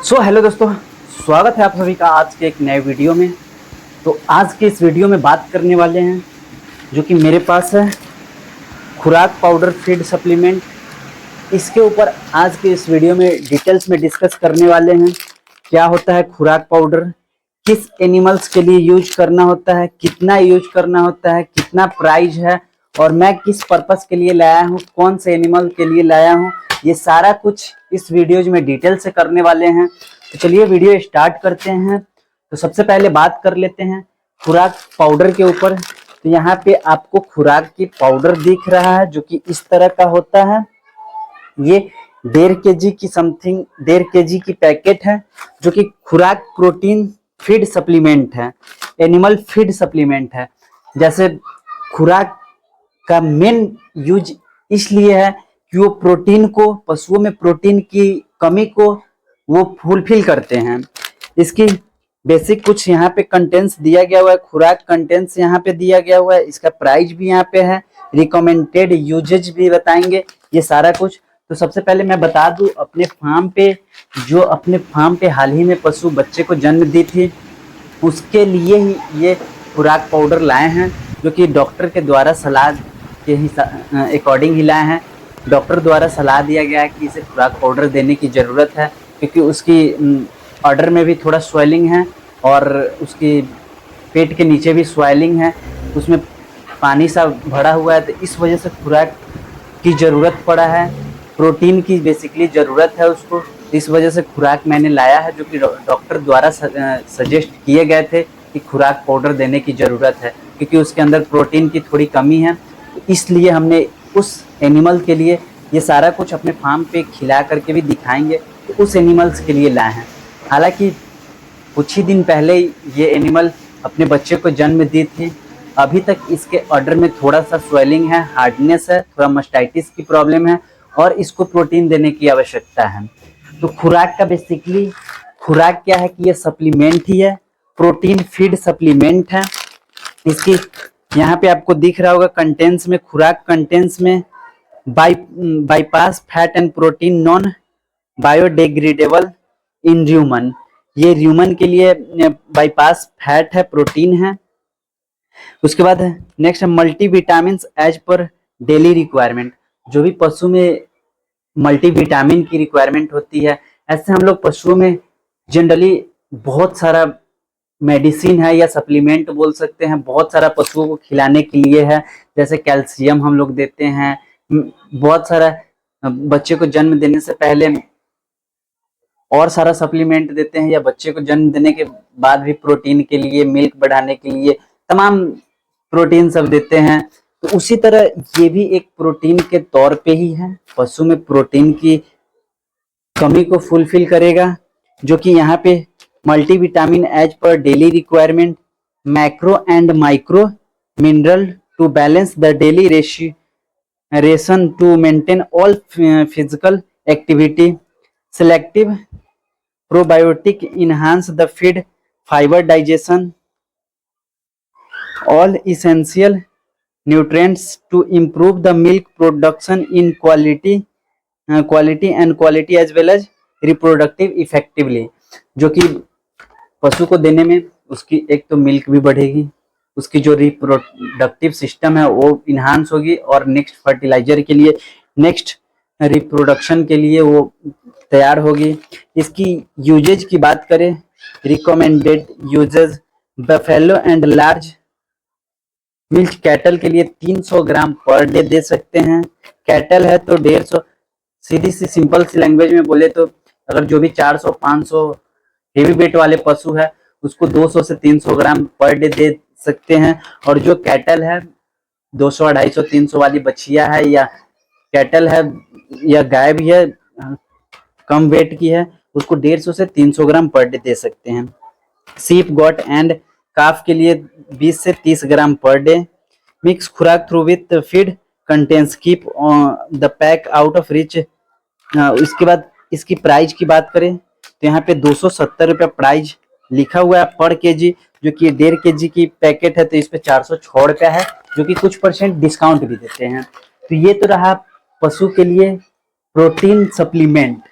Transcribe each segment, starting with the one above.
Hello दोस्तों, स्वागत है आप सभी का आज के एक नए वीडियो में। तो आज के इस वीडियो में बात करने वाले हैं जो कि मेरे पास है खुराक पाउडर फीड सप्लीमेंट। इसके ऊपर आज के इस वीडियो में डिटेल्स में डिस्कस करने वाले हैं। क्या होता है खुराक पाउडर, किस एनिमल्स के लिए यूज करना होता है, कितना यूज करना होता है, कितना प्राइस है और मैं किस पर्पस के लिए लाया हूँ, कौन से एनिमल के लिए लाया हूँ, ये सारा कुछ इस वीडियोज में डिटेल से करने वाले हैं। तो चलिए वीडियो स्टार्ट करते हैं। तो सबसे पहले बात कर लेते हैं खुराक पाउडर के ऊपर। तो यहाँ पे आपको खुराक की पाउडर दिख रहा है जो कि इस तरह का होता है। ये 1.5 kg की समथिंग 1.5 kg की पैकेट है जो कि खुराक प्रोटीन फीड सप्लीमेंट है, एनिमल फीड सप्लीमेंट है। जैसे खुराक का मेन यूज इसलिए है कि वो प्रोटीन को, पशुओं में प्रोटीन की कमी को वो फुलफिल करते हैं। इसकी बेसिक कुछ यहाँ पे कंटेंट्स दिया गया हुआ है, खुराक कंटेंट्स यहाँ पे दिया गया हुआ है, इसका प्राइस भी यहाँ पे है, रिकमेंडेड यूजेज भी बताएंगे, ये सारा कुछ। तो सबसे पहले मैं बता दूं अपने फार्म पे हाल ही में पशु बच्चे को जन्म दी थी, उसके लिए ही ये खुराक पाउडर लाए हैं जो कि डॉक्टर के द्वारा सलाह के अकॉर्डिंग ही लाए हैं। डॉक्टर द्वारा सलाह दिया गया है कि इसे खुराक पाउडर देने की ज़रूरत है क्योंकि उसकी ऑर्डर में भी थोड़ा स्वेलिंग है और उसकी पेट के नीचे भी स्वेलिंग है, उसमें पानी सा भरा हुआ है। तो इस वजह से खुराक की ज़रूरत पड़ा है, प्रोटीन की बेसिकली ज़रूरत है उसको। इस वजह से खुराक मैंने लाया है जो कि डॉक्टर द्वारा सजेस्ट किए गए थे कि खुराक पाउडर देने की ज़रूरत है क्योंकि उसके अंदर प्रोटीन की थोड़ी कमी है। इसलिए हमने उस एनिमल के लिए ये सारा कुछ अपने फार्म पे खिला करके भी दिखाएंगे, तो उस एनिमल्स के लिए लाए हैं। हालांकि कुछ ही दिन पहले ये एनिमल अपने बच्चे को जन्म दी थी, अभी तक इसके ऑर्डर में थोड़ा सा स्वेलिंग है, हार्डनेस है, थोड़ा मास्टाइटिस की प्रॉब्लम है और इसको प्रोटीन देने की आवश्यकता है। तो खुराक का बेसिकली खुराक क्या है कि ये सप्लीमेंट ही है, प्रोटीन फीड सप्लीमेंट है। इसकी यहाँ पे आपको दिख रहा होगा कंटेंट्स में, खुराक कंटेंट्स में bypass fat and protein non biodegradable in human. ये ह्यूमन के लिए बाईपास फैट है, प्रोटीन है। उसके बाद next multivitamin as per daily requirement. जो भी पशु में मल्टीविटामिन की रिक्वायरमेंट होती है, ऐसे हम लोग पशुओं में जनरली बहुत सारा मेडिसिन है या सप्लीमेंट बोल सकते हैं, बहुत सारा पशुओं को खिलाने के लिए है। जैसे कैल्शियम हम लोग देते हैं, बहुत सारा बच्चे को जन्म देने से पहले और सारा सप्लीमेंट देते हैं, या बच्चे को जन्म देने के बाद भी प्रोटीन के लिए, मिल्क बढ़ाने के लिए तमाम प्रोटीन सब देते हैं। तो उसी तरह ये भी एक प्रोटीन के तौर पे ही है, पशु में प्रोटीन की कमी को फुलफिल करेगा, जो कि यहाँ पे multivitamin as per daily requirement, macro and micro mineral to balance the daily ration to maintain all physical activity, selective probiotic enhance the feed fiber digestion, all essential nutrients to improve the milk production in quality as well as reproductive effectively। जो कि पशु को देने में उसकी एक तो milk भी बढ़ेगी, उसकी जो रिप्रोडक्टिव सिस्टम है वो इन्हांस होगी और नेक्स्ट फर्टिलाइजर के लिए, नेक्स्ट रिप्रोडक्शन के लिए वो तैयार होगी। इसकी यूजेज की बात करें, recommended usages buffalo and large milk cattle के लिए 300 ग्राम पर डे दे सकते हैं। कैटल है तो 150, सीधी सी सिंपल सी लैंग्वेज में बोले तो अगर जो भी 400-500 हेवी वेट वाले पशु है उसको 200 से 300 ग्राम पर डे दे सकते हैं। और जो कैटल है 200, 250, 300 वाली बछिया है या कैटल है या गाय भी है कम वेट की है, उसको 150 से 300 ग्राम पर डे दे सकते हैं। सीप, गॉट एंड काफ के लिए 20 से 30 ग्राम पर डे। मिक्स खुराक through with feed contents keep the pack out of rich. इसके बाद इसकी प्राइस की बात करें तो यहाँ पे 270 रुपये प्राइस लिखा हुआ है पर केजी, जो कि 1.5 kg की पैकेट है तो इस पे 406 रुपया है, जो कि कुछ % डिस्काउंट भी देते हैं। तो ये तो रहा पशु के लिए प्रोटीन सप्लीमेंट।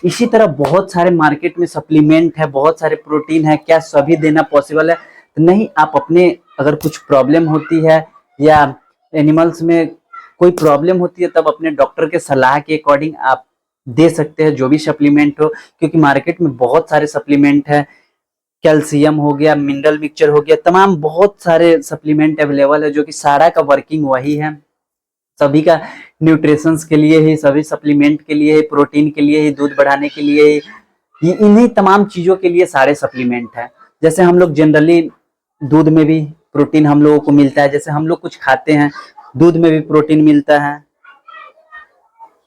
इसी तरह बहुत सारे मार्केट में सप्लीमेंट है, बहुत सारे प्रोटीन है, क्या सभी देना पॉसिबल है? तो नहीं, आप अपने अगर कुछ प्रॉब्लम होती है या एनिमल्स में कोई प्रॉब्लम होती है तब अपने डॉक्टर के सलाह के अकॉर्डिंग आप दे सकते हैं जो भी सप्लीमेंट हो, क्योंकि मार्केट में बहुत सारे सप्लीमेंट है, कैल्शियम हो गया, मिनरल मिक्सचर हो गया, तमाम बहुत सारे सप्लीमेंट अवेलेबल है जो कि सारा का वर्किंग वही है, सभी का न्यूट्रिशंस के लिए ही, सभी सप्लीमेंट के लिए ही, प्रोटीन के लिए ही, दूध बढ़ाने के लिए ही, ये इन्हीं तमाम चीजों के लिए सारे सप्लीमेंट है। जैसे हम लोग जनरली दूध में भी प्रोटीन हम लोगों को मिलता है, जैसे हम लोग कुछ खाते हैं दूध में भी प्रोटीन मिलता है,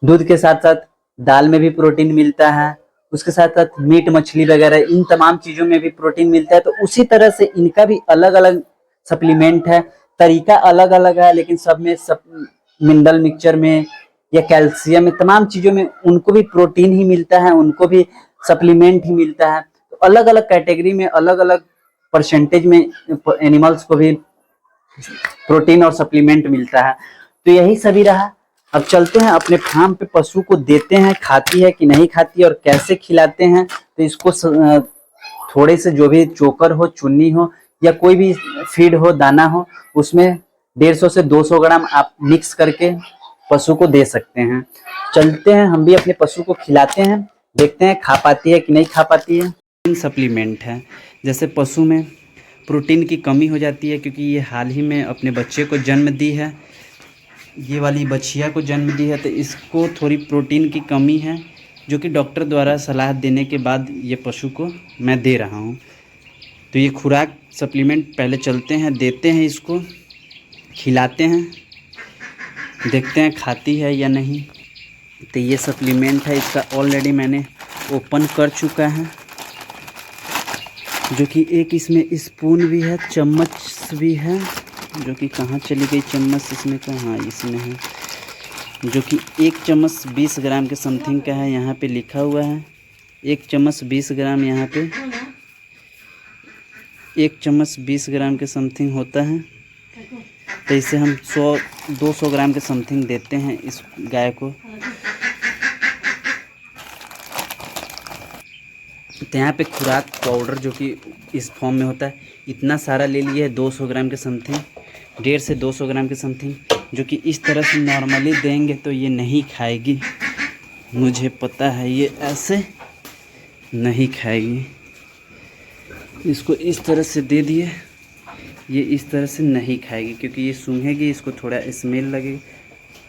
दूध के साथ साथ दाल में भी प्रोटीन मिलता है, उसके साथ साथ मीट मछली वगैरह इन तमाम चीजों में भी प्रोटीन मिलता है। तो उसी तरह से इनका भी अलग अलग सप्लीमेंट है, तरीका अलग अलग है, लेकिन सब में सब मिनरल मिक्सचर में या कैल्शियम में तमाम चीजों में उनको भी प्रोटीन ही मिलता है, उनको भी सप्लीमेंट ही मिलता है। तो अलग अलग कैटेगरी में अलग अलग परसेंटेज में एनिमल्स को भी प्रोटीन और सप्लीमेंट मिलता है। तो यही सभी रहा। अब चलते हैं अपने फार्म पे, पशु को देते हैं, खाती है कि नहीं खाती है और कैसे खिलाते हैं। तो इसको थोड़े से जो भी चोकर हो, चुन्नी हो या कोई भी फीड हो, दाना हो, उसमें 150 से 200 ग्राम आप मिक्स करके पशु को दे सकते हैं। चलते हैं, हम भी अपने पशु को खिलाते हैं, देखते हैं खा पाती है कि नहीं खा पाती है। सप्लीमेंट है, जैसे पशु में प्रोटीन की कमी हो जाती है क्योंकि ये हाल ही में अपने बच्चे को जन्म दी है, ये वाली बछिया को जन्म दी है, तो इसको थोड़ी प्रोटीन की कमी है जो कि डॉक्टर द्वारा सलाह देने के बाद ये पशु को मैं दे रहा हूँ। तो ये खुराक सप्लीमेंट पहले चलते हैं, देते हैं, इसको खिलाते हैं, देखते हैं खाती है या नहीं। तो ये सप्लीमेंट है, इसका ऑलरेडी मैंने ओपन कर चुका है, जो कि एक इसमें स्पून भी है, चम्मच भी है, जो कि कहाँ चली गई चम्मच इसमें का, हाँ इसमें है, जो कि 1 चम्मच 20 ग्राम के समथिंग का है, यहाँ पे लिखा हुआ है 1 चम्मच 20 ग्राम, यहाँ पे 1 चम्मच 20 ग्राम के समथिंग होता है। तो इसे हम 100-200 ग्राम के समथिंग देते हैं इस गाय को। तो यहाँ पे खुराक पाउडर जो कि इस फॉर्म में होता है, इतना सारा ले लिए है, 200 ग्राम के समथिंग, 150 से 200 ग्राम के समथिंग, जो कि इस तरह से नॉर्मली देंगे तो ये नहीं खाएगी, मुझे पता है ये ऐसे नहीं खाएगी। इसको इस तरह से दे दिए, ये इस तरह से नहीं खाएगी क्योंकि ये सूंघेगी, इसको थोड़ा स्मेल लगेगी।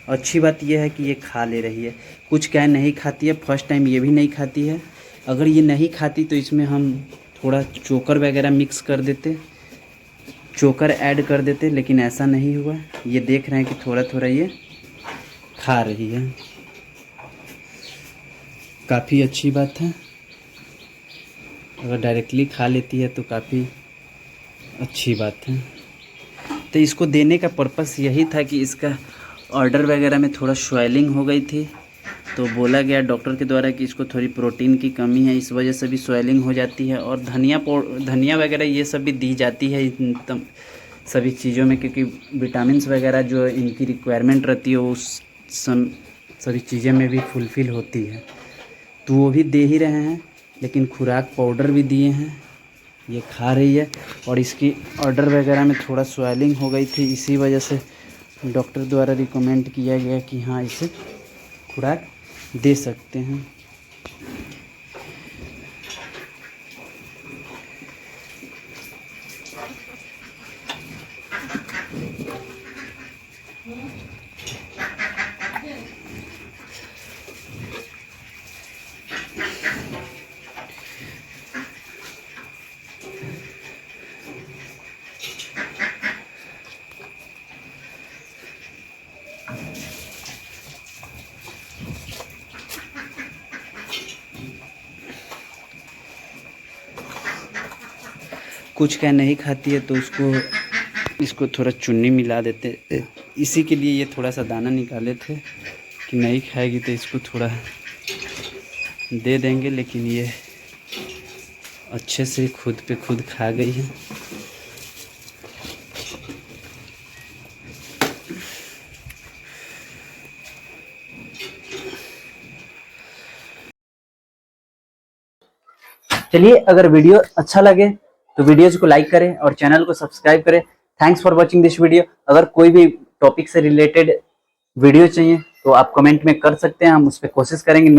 अच्छी बात यह है कि ये खा ले रही है। कुछ गाय नहीं खाती है, फर्स्ट टाइम ये भी नहीं खाती है। अगर ये नहीं खाती तो इसमें हम थोड़ा चोकर वगैरह मिक्स कर देते, चोकर ऐड कर देते, लेकिन ऐसा नहीं हुआ। ये देख रहे हैं कि थोड़ा थोड़ा ये खा रही है, काफ़ी अच्छी बात है। अगर डायरेक्टली खा लेती है तो काफ़ी अच्छी बात है। तो इसको देने का पर्पस यही था कि इसका ऑर्डर वगैरह में थोड़ा स्वेलिंग हो गई थी, तो बोला गया डॉक्टर के द्वारा कि इसको थोड़ी प्रोटीन की कमी है, इस वजह से भी स्वेलिंग हो जाती है। और धनिया वगैरह ये सब भी दी जाती है इन सभी चीज़ों में, क्योंकि विटामिन्स वगैरह जो इनकी रिक्वायरमेंट रहती है उस सभी चीज़ें में भी फुलफ़िल होती है, तो वो भी दे ही रहे हैं। लेकिन खुराक पाउडर भी दिए हैं, ये खा रही है। और इसकी ऑर्डर वगैरह में थोड़ा स्वेलिंग हो गई थी, इसी वजह से डॉक्टर द्वारा रिकमेंड किया गया कि हाँ इसे खुराक दे सकते हैं। कुछ क्या नहीं खाती है तो इसको थोड़ा चुन्नी मिला देते, इसी के लिए ये थोड़ा सा दाना निकाले थे कि नहीं खाएगी तो इसको थोड़ा दे देंगे, लेकिन ये अच्छे से खुद पे खुद खा गई है। चलिए, अगर वीडियो अच्छा लगे तो वीडियोज को लाइक करें और चैनल को सब्सक्राइब करें। Thanks for watching this video. अगर कोई भी टॉपिक से रिलेटेड वीडियो चाहिए तो आप कमेंट में कर सकते हैं, हम उस पर कोशिश करेंगे।